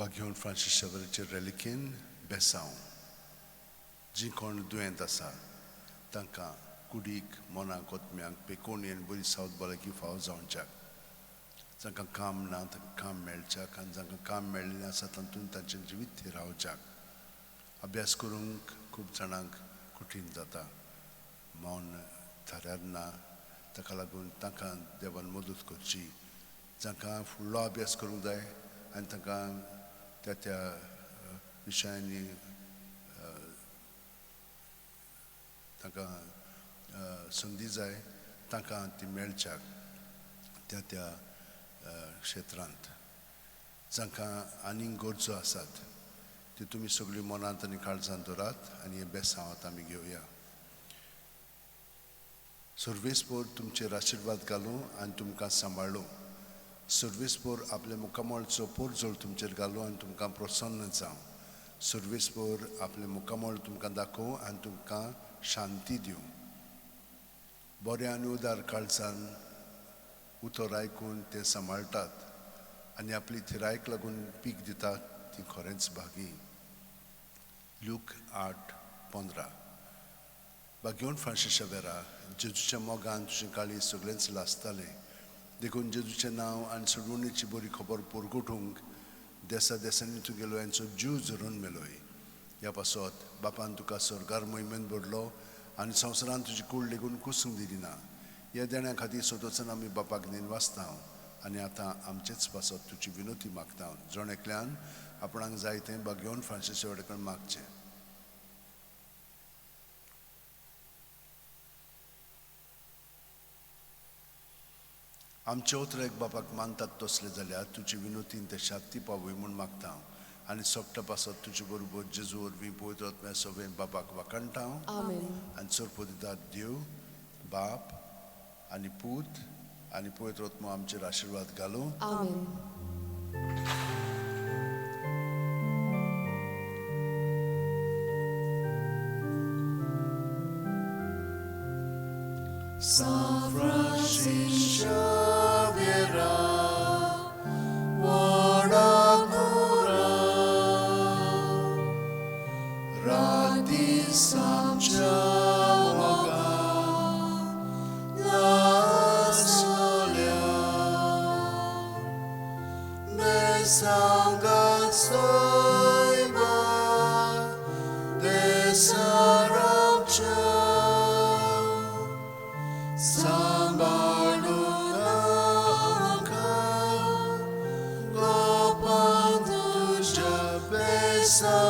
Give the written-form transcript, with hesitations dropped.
घेवन फ्रांसीस शेवेराचे रेलिकेन बेसांव जी कोण दुयेंत आसा तांकां कुडीक मनाक कोतम्यांक पेकोणयेन बरी सावत भलायकी फावो जावच्याक जांकां काम ना तांकां काम मेळच्याक आनी जांकां काम मेळिल्लें आसा तातूंत तांचें जिवीत थंय रावच्याक अभ्यास करूंक खूब जाणांक कठीण जाता मौन थाऱ्यार ना ताका लागून तांकां देवान मदत करची जांकां फुडलो अभ्यास करूंक जाय आनी तांकां त्या विशयांनी तांकां संदी जाय तांकां ती मेळच्याक त्या क्षेत्रांत जांकां आनीक गरजो आसात ती तुमी सगळीं मनांत आनी काळजांत दवरात आनी हे बेसांवात आमी घेवया सर्वेस्पोर तुमचेर आशिर्वाद घालूं आनी तुमकां सांबाळूं सर्वेस्पोर आपले मुखामळचो पोरजोळ तुमचेर घालूं आनी तुमकां प्रसन्न जावं सर्वेस्पोर आपले मुखामळ तुमकां दाखोवं आनी तुमकां शांती दिवं बऱ्या आनी उदार काळजान उतर आयकून ते सांबाळटात आनी आपली थिरायेक लागून पीक दितात ती खरेंच भागी लूक 8:15 घेवन फ्रांसीस शेवेरा जेजूच्या मोगान तुजें काळीज सगळेंच लासतालें देखून जेजूचें नांव आनी सोडवणेची बरी खबर पोरगोठूंक देसा देसांनी तुगेलो हांचो जीव झरून मेलोय ह्या पासत बापान तुका स्वर्गार मोहिमेन भरलो आनी संवसारान तुजी कूड लेगून कुसूंक दिली ना ह्या देण्या खातीर सोदोचन आमी बापाक नेनवासता आनी आतां आमचेच पासत तुजी विनोती मागता जण एकल्यान आपणाक जाय तें घेवन फ्रांसीस शेवेरा कडेन मागचें आमचे उतरेक बापाक मानतात तसले जाल्यार तुजी विनोतीन ते शांती पावय म्हूण मागता आनी सोपटा पासत तुजे बरोबर जेजू वरवीं पवित्र आत्म्या सवें बापाक वाकणटा आनी चोरपो दितात देव बाप आनी पूत आनी पवित्र आत्मो आमचेर आशिर्वाद घालूं San Francisco Xavier Warakura Rati Samcha Moga La Solia Nesanga Soiba Desarabcha Sambalunaka Gopantuja Besa